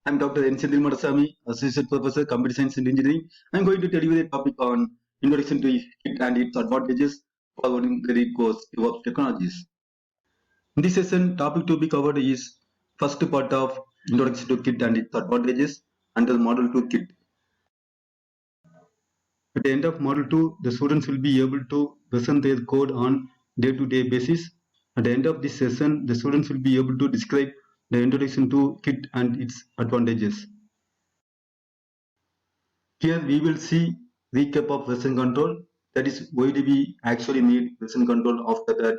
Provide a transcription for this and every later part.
I'm Dr. N.Senthil Madasamy, Associate Professor, Computer Science and Engineering. I'm going to tell you the topic on Introduction to GIT and its advantages following the GIT course DEVOPS technologies. In this session, topic to be covered is first part of Introduction to GIT and its advantages under Model 2 GIT. At the end of Model 2, the students will be able to present their code on day-to-day basis. At the end of this session, the students will be able to describe the introduction to GIT and its advantages. Here we will see recap of version control. That is why do we actually need version control. After that,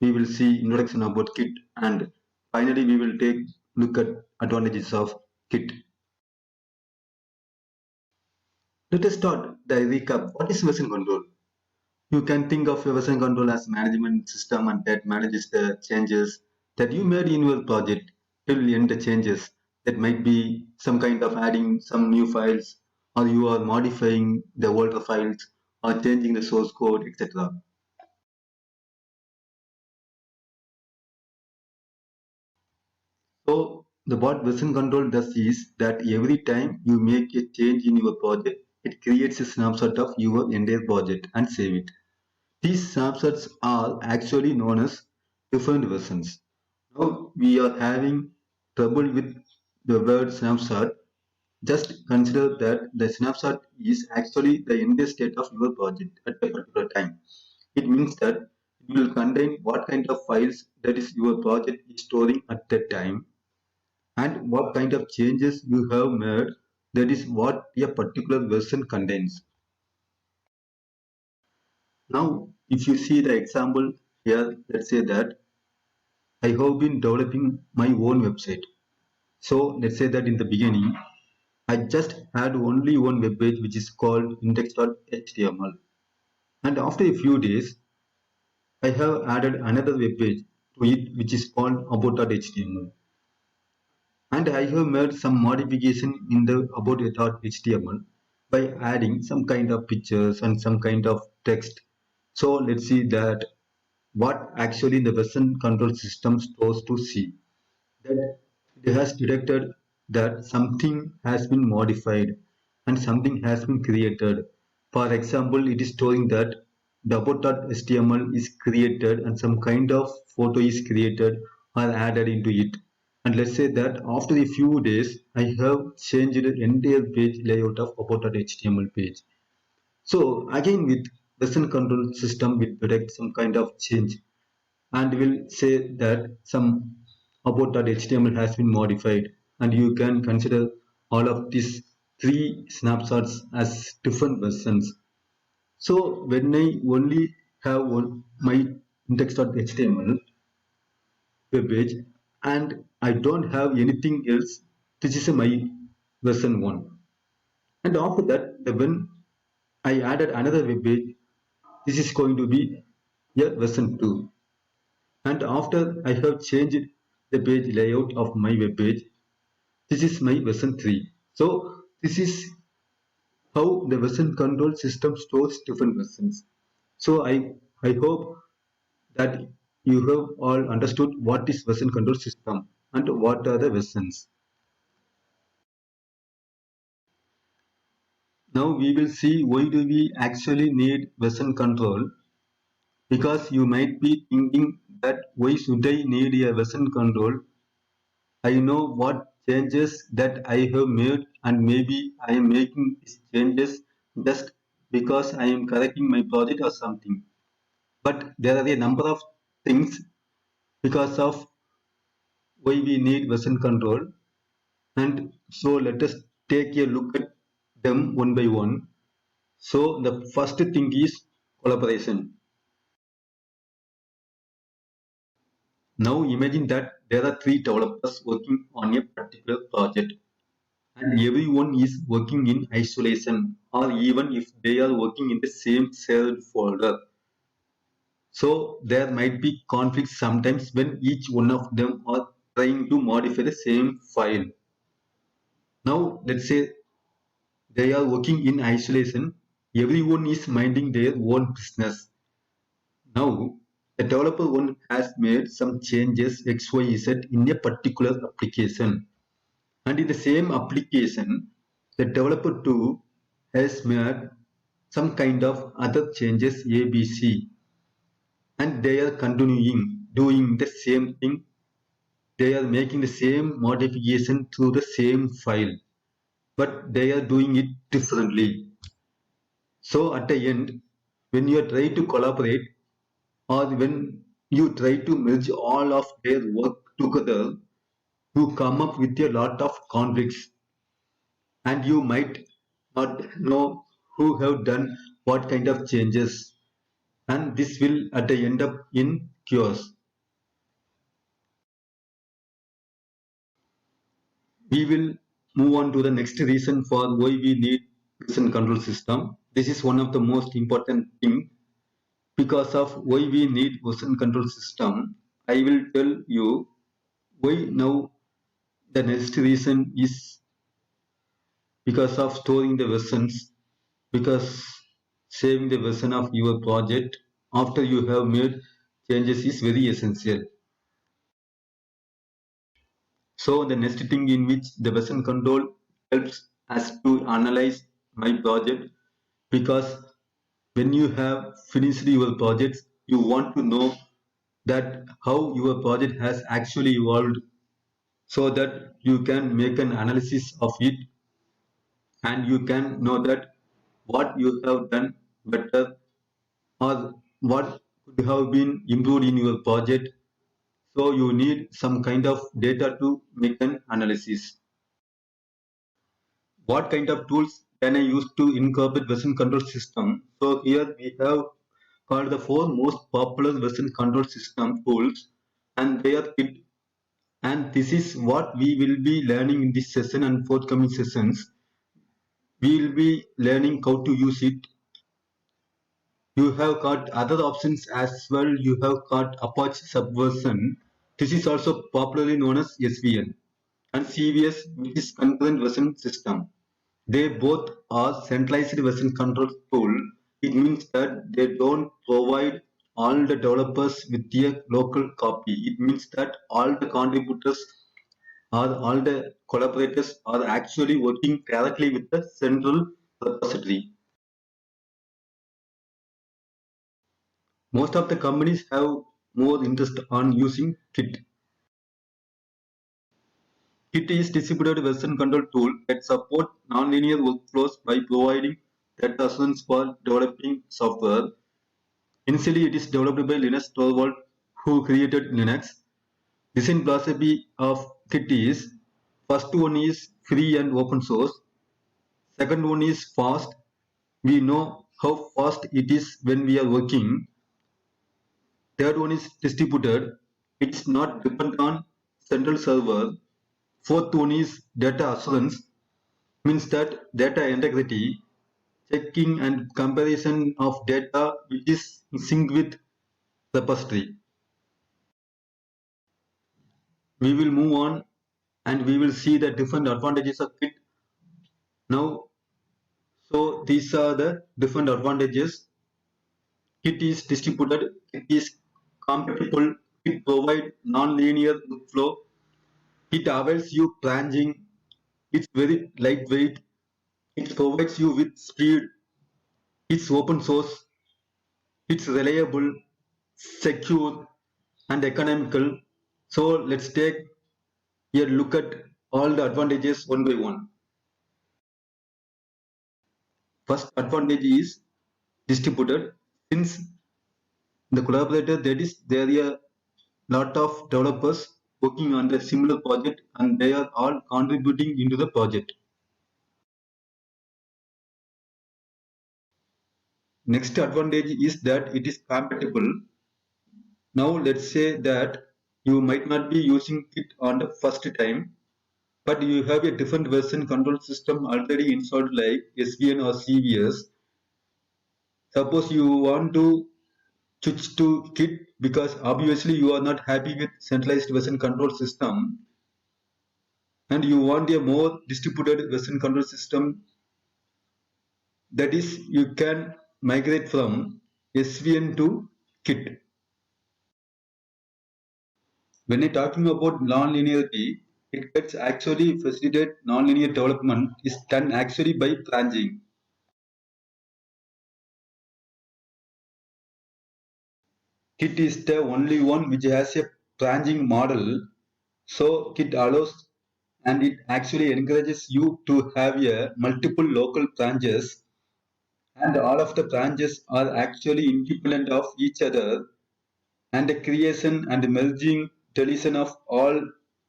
we will see introduction about GIT, and finally we will take look at advantages of GIT. Let us start the recap. What is version control? You can think of a version control as management system and that manages the changes that you made in your project. It will end the changes. That might be some kind of adding some new files, or you are modifying the older files, or changing the source code, etc. So the what version control does is that every time you make a change in your project, it creates a snapshot of your entire project and save it. These snapshots are actually known as different versions. Now we are having trouble with the word snapshot. Just consider that the snapshot is actually the entire state of your project at a particular time. It means that it will contain what kind of files that is your project is storing at that time, and what kind of changes you have made, that is what a particular version contains. Now if you see the example here, let's say that I have been developing my own website. So let's say that in the beginning I just had only one web page which is called index.html, and after a few days I have added another web page to it which is called about.html, and I have made some modification in the about.html by adding some kind of pictures and some kind of text. So let's see that what actually the version control system stores to see, that it has detected that something has been modified and something has been created. For example, it is storing that the about.html is created and some kind of photo is created or added into it. And let's say that after a few days, I have changed the entire page layout of about.html page. So again, with version control system will detect some kind of change and will say that some about.html has been modified, and you can consider all of these three snapshots as different versions. So when I only have my index.html web page and I don't have anything else, this is my version 1. And after that, when I added another web page, this is going to be a version 2. And after I have changed the page layout of my web page, this is my version 3. So this is how the version control system stores different versions. So I hope that you have all understood what is version control system and what are the versions. Now we will see why do we actually need version control, because you might be thinking that why should I need a version control? I know what changes that I have made, and maybe I am making these changes just because I am correcting my project or something. But there are a number of things because of why we need version control, and so let us take a look at them one by one. So the first thing is collaboration. Now imagine that there are three developers working on a particular project, and everyone is working in isolation, or even if they are working in the same shared folder. So there might be conflicts sometimes when each one of them are trying to modify the same file. Now let's say they are working in isolation, everyone is minding their own business. Now the developer one has made some changes XYZ in a particular application, And in the same application, the developer too has made some kind of other changes ABC, and they are continuing doing the same thing. They are making the same modification to the same file, but they are doing it differently. So at the end, when you try to collaborate or when you try to merge all of their work together, you come up with a lot of conflicts, and you might not know who have done what kind of changes, and this will at the end up in chaos. We will move on to the next reason for why we need version control system. This is one of the most important thing. Because of why we need version control system, I will tell you why now. The next reason is because of storing the versions, because saving the version of your project after you have made changes is very essential. So the next thing in which the version control helps us to analyze my project, because when you have finished your projects, you want to know that how your project has actually evolved, so that you can make an analysis of it, and you can know that what you have done better or what could have been improved in your project. So you need some kind of data to make an analysis. What kind of tools can I use to incorporate version control system? So here we have called the four most popular version control system tools, and they are it. And this is what we will be learning in this session and forthcoming sessions. We will be learning how to use it. You have got other options as well. You have got Apache Subversion. This is also popularly known as SVN, and CVS, which is concurrent version system. They both are centralized version control tool. It means that they don't provide all the developers with a local copy. It means that all the contributors or all the collaborators are actually working directly with the central repository. Most of the companies have more interest on using Git. Git is distributed version control tool that supports nonlinear workflows by providing data assurance for developing software. Initially, it is developed by Linus Torvald, who created Linux. Design philosophy of Git is: first one is free and open source. Second one is fast. We know how fast it is when we are working. Third one is distributed. It's not dependent on central server. Fourth one is data assurance, means that data integrity, checking and comparison of data which is synced with repository. We will move on and we will see the different advantages of Git now. So these are the different advantages. Git is distributed, it is compatible, it provides non-linear workflow, it avails you branching, it's very lightweight, it provides you with speed, it's open source, it's reliable, secure, and economical. So let's take a look at all the advantages one by one. First advantage is distributed. Since the collaborator, that is, there are a lot of developers working on the similar project and they are all contributing into the project. Next advantage is that it is compatible. Now let's say that you might not be using it on the first time, but you have a different version control system already installed like SVN or CVS. Suppose you want to switch to Git because obviously you are not happy with centralized version control system and you want a more distributed version control system, that is you can migrate from SVN to Git. When I talking about non-linearity, it gets actually facilitate nonlinear development is done actually by branching. Git is the only one which has a branching model. So Git allows and it actually encourages you to have a multiple local branches, and all of the branches are actually independent of each other, and the creation and merging deletion of all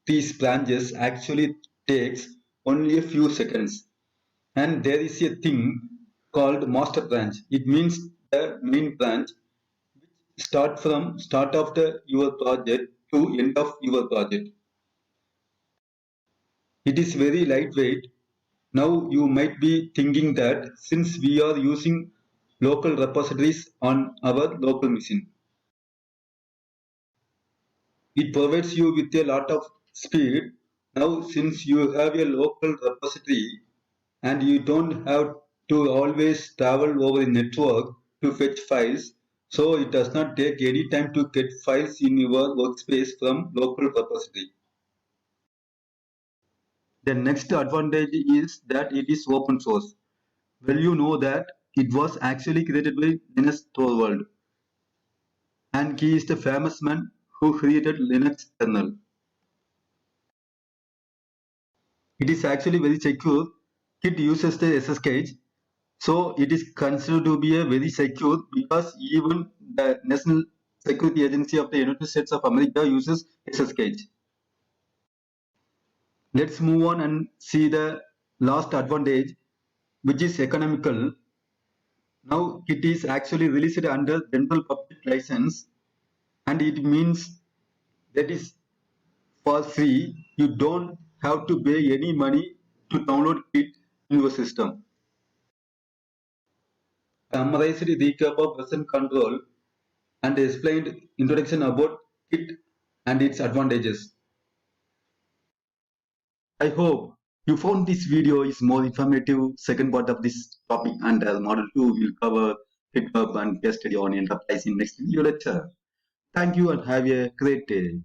these branches actually takes only a few seconds. And there is a thing called master branch. It means the main branch start from start of the your project to end of your project. It is very lightweight. Now you might be thinking that since we are using local repositories on our local machine, it provides you with a lot of speed. Now since you have a local repository and you don't have to always travel over the network to fetch files, so it does not take any time to get files in your workspace from local repository. The next advantage is that it is open source. Well, you know that it was actually created by Linus Torvald, and he is the famous man who created Linux kernel. It is actually very secure. It uses the SSH, so it is considered to be a very secure because even the National Security Agency of the United States of America uses SSH. Let's move on and see the last advantage, which is economical. Now it is actually released under general public license, and it means that is for free. You don't have to pay any money to download it in your system. Summarized recap of version control and explained introduction about it and its advantages. I hope you found this video is more informative. Second part of this topic and model 2 will cover pickup and case study on enterprise in next video lecture. Thank you and have a great day.